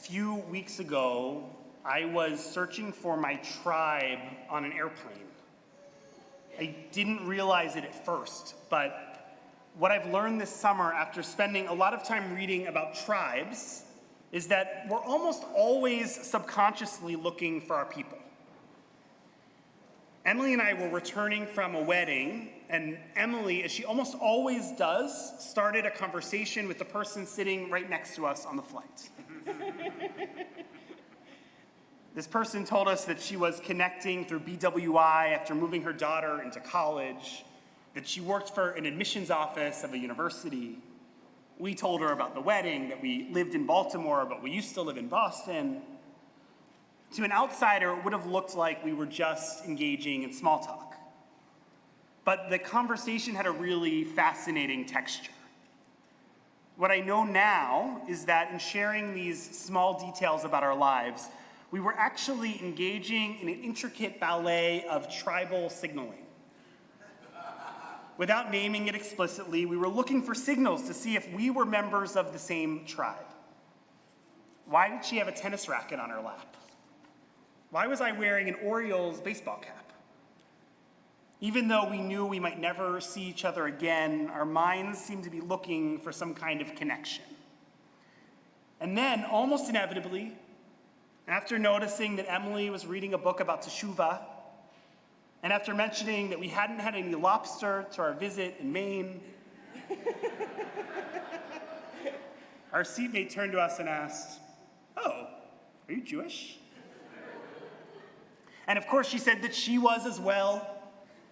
few weeks ago, I was searching for my tribe on an airplane. I didn't realize it at first, but what I've learned this summer after spending a lot of time reading about tribes is that we're almost always subconsciously looking for our people. Emily and I were returning from a wedding, and Emily, as she almost always does, started a conversation with the person sitting right next to us on the flight. This person told us that she was connecting through BWI after moving her daughter into college, that she worked for an admissions office of a university. We told her about the wedding, that we lived in Baltimore, but we used to live in Boston. To an outsider, it would have looked like we were just engaging in small talk. But the conversation had a really fascinating texture. What I know now is that in sharing these small details about our lives, we were actually engaging in an intricate ballet of tribal signaling. Without naming it explicitly, we were looking for signals to see if we were members of the same tribe. Why did she have a tennis racket on her lap? Why was I wearing an Orioles baseball cap? Even though we knew we might never see each other again, our minds seemed to be looking for some kind of connection. And then, almost inevitably, after noticing that Emily was reading a book about Teshuvah, and after mentioning that we hadn't had any lobster to our visit in Maine, our seatmate turned to us and asked, "Oh, are you Jewish?" And of course she said that she was as well,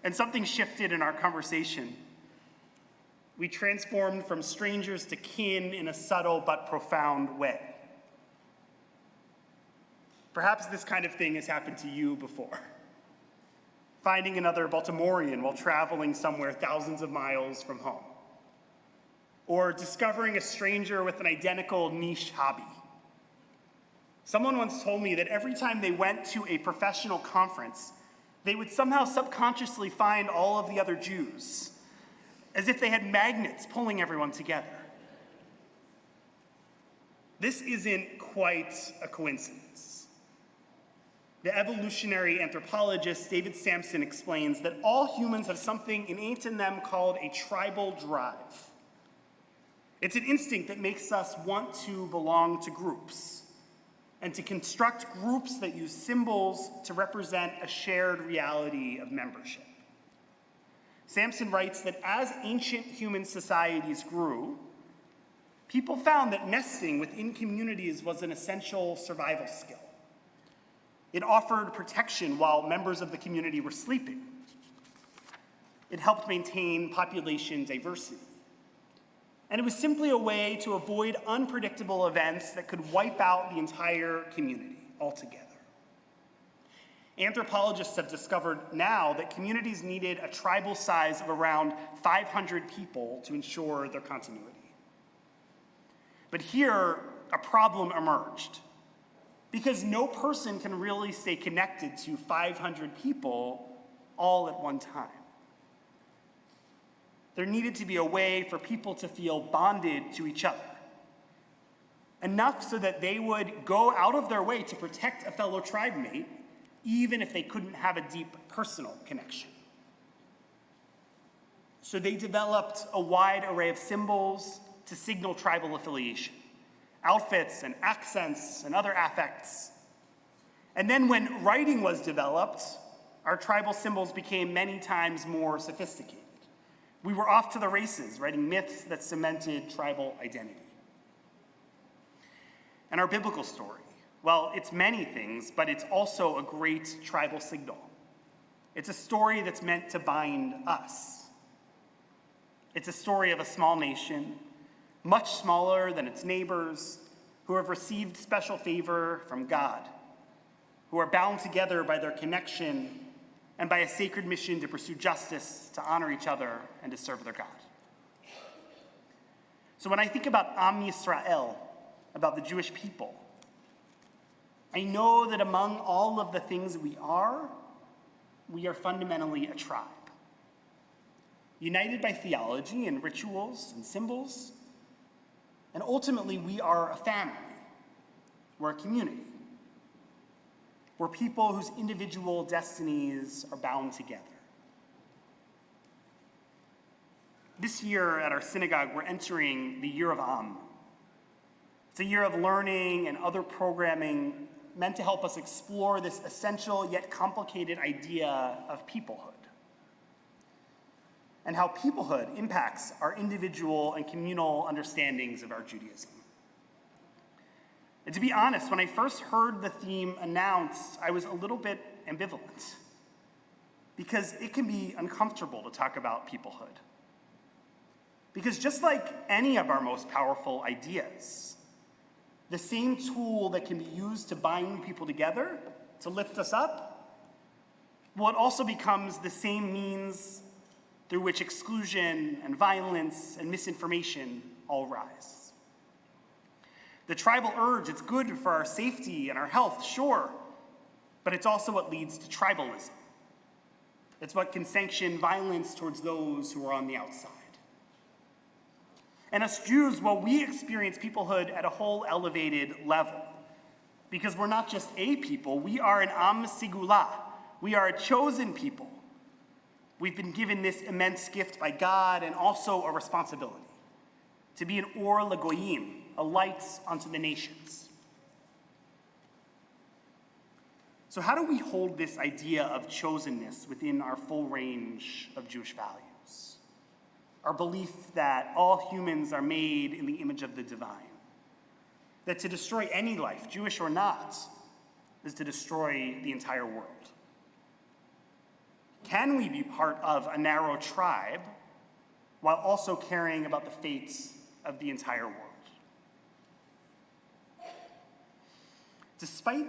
and something shifted in our conversation. We transformed from strangers to kin in a subtle but profound way. Perhaps this kind of thing has happened to you before. Finding another Baltimorean while traveling somewhere thousands of miles from home. Or discovering a stranger with an identical niche hobby. Someone once told me that every time they went to a professional conference, they would somehow subconsciously find all of the other Jews, as if they had magnets pulling everyone together. This isn't quite a coincidence. The evolutionary anthropologist David Sampson explains that all humans have something innate in them called a tribal drive. It's an instinct that makes us want to belong to groups, and to construct groups that use symbols to represent a shared reality of membership. Sampson writes that as ancient human societies grew, people found that nesting within communities was an essential survival skill. It offered protection while members of the community were sleeping. It helped maintain population diversity. And it was simply a way to avoid unpredictable events that could wipe out the entire community altogether. Anthropologists have discovered now that communities needed a tribal size of around 500 people to ensure their continuity. But here, a problem emerged. Because no person can really stay connected to 500 people all at one time. There needed to be a way for people to feel bonded to each other. Enough so that they would go out of their way to protect a fellow tribe mate, even if they couldn't have a deep personal connection. So they developed a wide array of symbols to signal tribal affiliation, outfits and accents and other affects. And then when writing was developed, our tribal symbols became many times more sophisticated. We were off to the races, writing myths that cemented tribal identity. And our biblical story, well, it's many things, but it's also a great tribal signal. It's a story that's meant to bind us. It's a story of a small nation, much smaller than its neighbors, who have received special favor from God, who are bound together by their connection and by a sacred mission to pursue justice, to honor each other, and to serve their God. So when I think about Am Yisrael, about the Jewish people, I know that among all of the things we are fundamentally a tribe. United by theology and rituals and symbols, and ultimately we are a family. We're a community. We're people whose individual destinies are bound together. This year at our synagogue, we're entering the year of Am. It's a year of learning and other programming meant to help us explore this essential yet complicated idea of peoplehood and how peoplehood impacts our individual and communal understandings of our Judaism. And to be honest, when I first heard the theme announced, I was a little bit ambivalent because it can be uncomfortable to talk about peoplehood. Because just like any of our most powerful ideas, the same tool that can be used to bind people together, to lift us up, well, it also becomes the same means through which exclusion and violence and misinformation all rise. The tribal urge, it's good for our safety and our health, sure, but it's also what leads to tribalism. It's what can sanction violence towards those who are on the outside. And us Jews, well, we experience peoplehood at a whole elevated level because we're not just a people, we are an Am Sigula. We are a chosen people. We've been given this immense gift by God and also a responsibility to be an Or Lagoyim, a light unto the nations. So how do we hold this idea of chosenness within our full range of Jewish values? Our belief that all humans are made in the image of the divine. That to destroy any life, Jewish or not, is to destroy the entire world. Can we be part of a narrow tribe while also caring about the fates of the entire world? Despite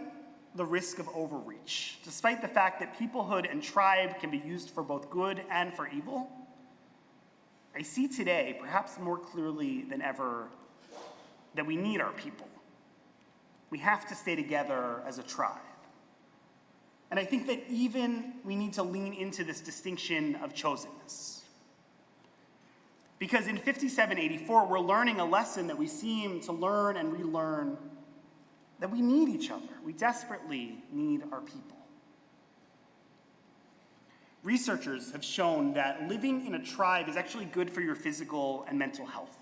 the risk of overreach, despite the fact that peoplehood and tribe can be used for both good and for evil, I see today, perhaps more clearly than ever, that we need our people. We have to stay together as a tribe. And I think that even we need to lean into this distinction of chosenness. Because in 5784, we're learning a lesson that we seem to learn and relearn, that we need each other. We desperately need our people. Researchers have shown that living in a tribe is actually good for your physical and mental health.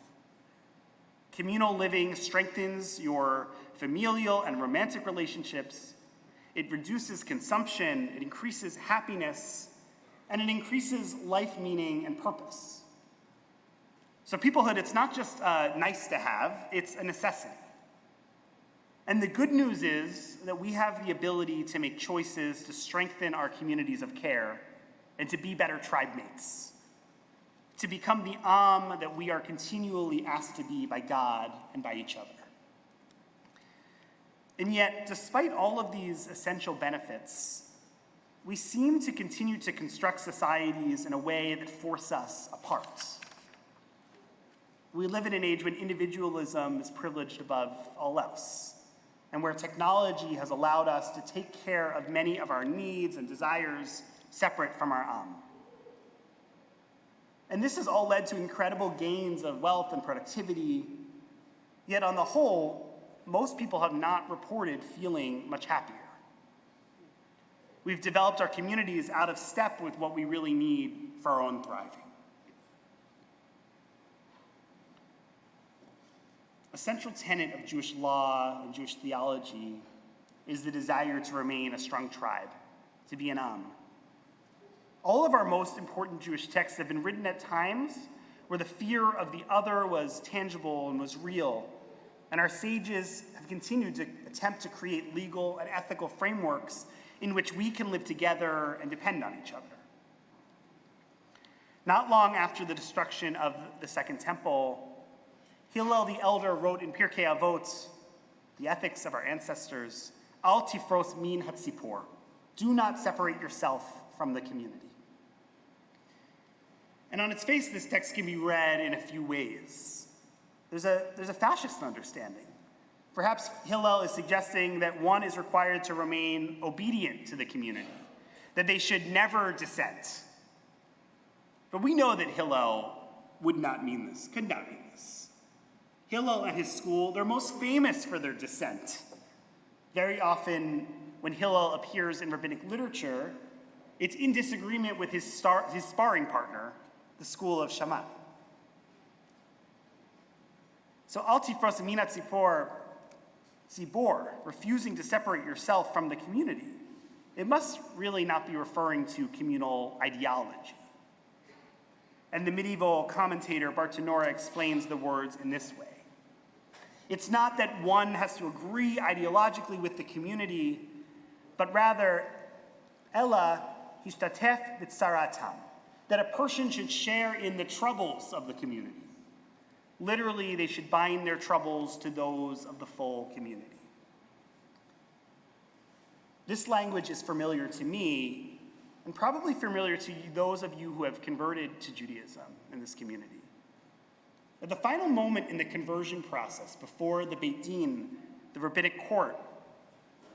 Communal living strengthens your familial and romantic relationships. It reduces consumption, it increases happiness, and it increases life meaning and purpose. So peoplehood, it's not just nice to have, it's a necessity. And the good news is that we have the ability to make choices to strengthen our communities of care and to be better tribe mates, to become the Am that we are continually asked to be by God and by each other. And yet, despite all of these essential benefits, we seem to continue to construct societies in a way that force us apart. We live in an age when individualism is privileged above all else, and where technology has allowed us to take care of many of our needs and desires separate from our Am. And this has all led to incredible gains of wealth and productivity, yet on the whole, most people have not reported feeling much happier. We've developed our communities out of step with what we really need for our own thriving. A central tenet of Jewish law and Jewish theology is the desire to remain a strong tribe, to be an Am. All of our most important Jewish texts have been written at times where the fear of the other was tangible and was real, and our sages have continued to attempt to create legal and ethical frameworks in which we can live together and depend on each other. Not long after the destruction of the Second Temple, Hillel the elder wrote in Pirkei Avot, the ethics of our ancestors, Al tifros min hatzipor, do not separate yourself from the community. And on its face, this text can be read in a few ways. There's a fascist understanding. Perhaps Hillel is suggesting that one is required to remain obedient to the community, that they should never dissent. But we know that Hillel would not mean this, could not mean this. Hillel and his school, they're most famous for their dissent, Very often, when Hillel appears in rabbinic literature, it's in disagreement with his sparring partner, the school of Shammai. So al tifros mina tzibor, refusing to separate yourself from the community, it must really not be referring to communal ideology. And the medieval commentator Bartonora explains the words in this way. It's not that one has to agree ideologically with the community, but rather, ella hishtatef b'tzaratam, that a person should share in the troubles of the community. Literally, they should bind their troubles to those of the full community. This language is familiar to me, and probably familiar to those of you who have converted to Judaism in this community. At the final moment in the conversion process, before the Beit Din, the rabbinic court,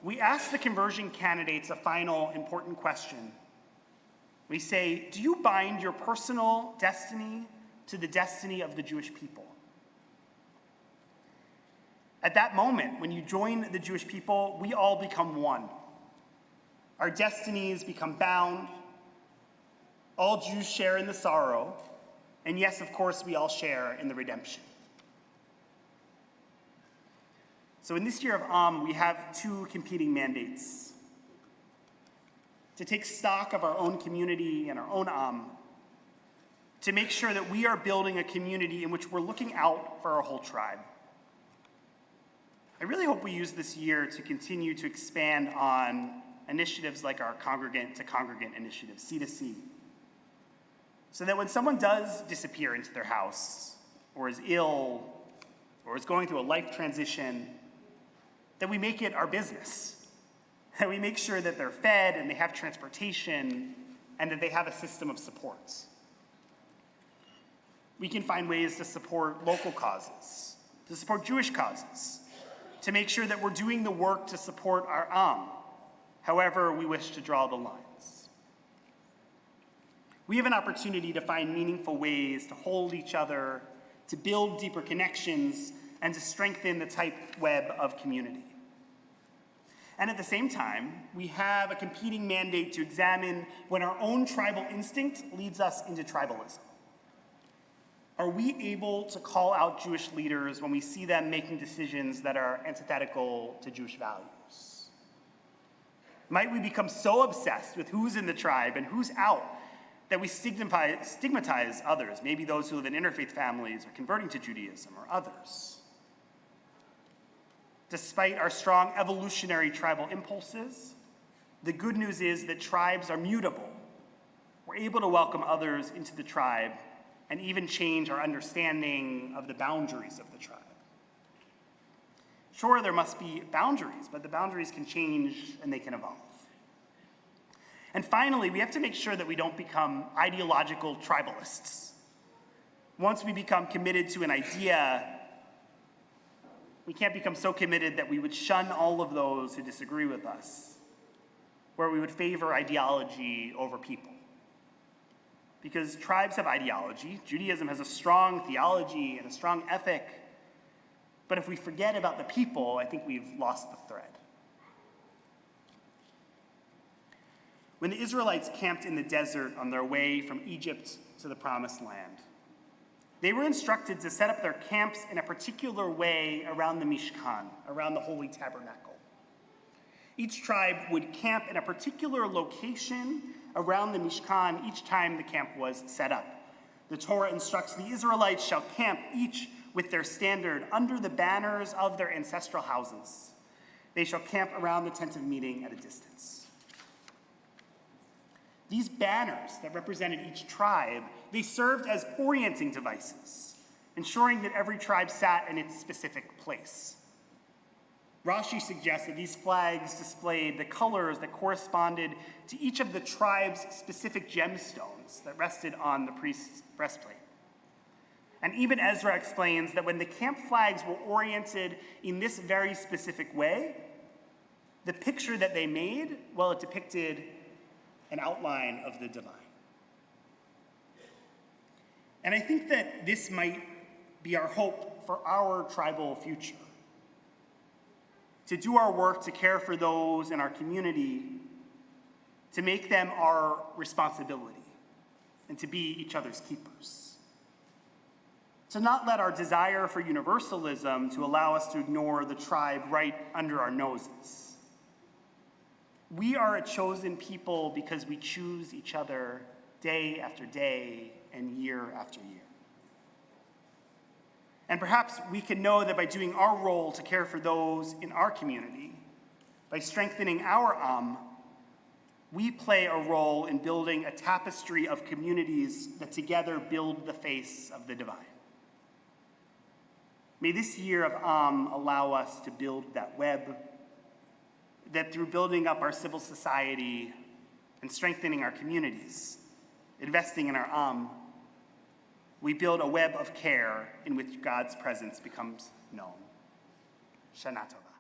we ask the conversion candidates a final important question. We say, do you bind your personal destiny to the destiny of the Jewish people? At that moment, when you join the Jewish people, we all become one. Our destinies become bound. All Jews share in the sorrow. And yes, of course, we all share in the redemption. So in this year of we have two competing mandates. To take stock of our own community and our own to make sure that we are building a community in which we're looking out for our whole tribe. I really hope we use this year to continue to expand on initiatives like our congregant-to-congregant initiative, C2C, so that when someone does disappear into their house, or is ill, or is going through a life transition, that we make it our business, that we make sure that they're fed and they have transportation, and that they have a system of supports. We can find ways to support local causes, to support Jewish causes, to make sure that we're doing the work to support our however we wish to draw the lines. We have an opportunity to find meaningful ways to hold each other, to build deeper connections, and to strengthen the tight web of community. And at the same time, we have a competing mandate to examine when our own tribal instinct leads us into tribalism. Are we able to call out Jewish leaders when we see them making decisions that are antithetical to Jewish values? Might we become so obsessed with who's in the tribe and who's out that we stigmatize others, maybe those who live in interfaith families or converting to Judaism or others? Despite our strong evolutionary tribal impulses, the good news is that tribes are mutable. We're able to welcome others into the tribe and even change our understanding of the boundaries of the tribe. Sure, there must be boundaries, but the boundaries can change and they can evolve. And finally, we have to make sure that we don't become ideological tribalists. Once we become committed to an idea, we can't become so committed that we would shun all of those who disagree with us, where we would favor ideology over people. Because tribes have ideology, Judaism has a strong theology and a strong ethic, but if we forget about the people, I think we've lost the thread. When the Israelites camped in the desert on their way from Egypt to the Promised Land, they were instructed to set up their camps in a particular way around the Mishkan, around the Holy Tabernacle. Each tribe would camp in a particular location around the Mishkan each time the camp was set up. The Torah instructs the Israelites shall camp each with their standard under the banners of their ancestral houses. They shall camp around the tent of meeting at a distance. These banners that represented each tribe, they served as orienting devices, ensuring that every tribe sat in its specific place. Rashi suggests that these flags displayed the colors that corresponded to each of the tribe's specific gemstones that rested on the priest's breastplate. And Ibn Ezra explains that when the camp flags were oriented in this very specific way, the picture that they made, well, it depicted an outline of the divine. And I think that this might be our hope for our tribal future. to do our work to care for those in our community, to make them our responsibility, and to be each other's keepers. To not let our desire for universalism to allow us to ignore the tribe right under our noses. We are a chosen people because we choose each other day after day and year after year. And perhaps we can know that by doing our role to care for those in our community, by strengthening our we play a role in building a tapestry of communities that together build the face of the divine. May this year of allow us to build that web, that through building up our civil society and strengthening our communities, investing in our we build a web of care in which God's presence becomes known. Shana Tova.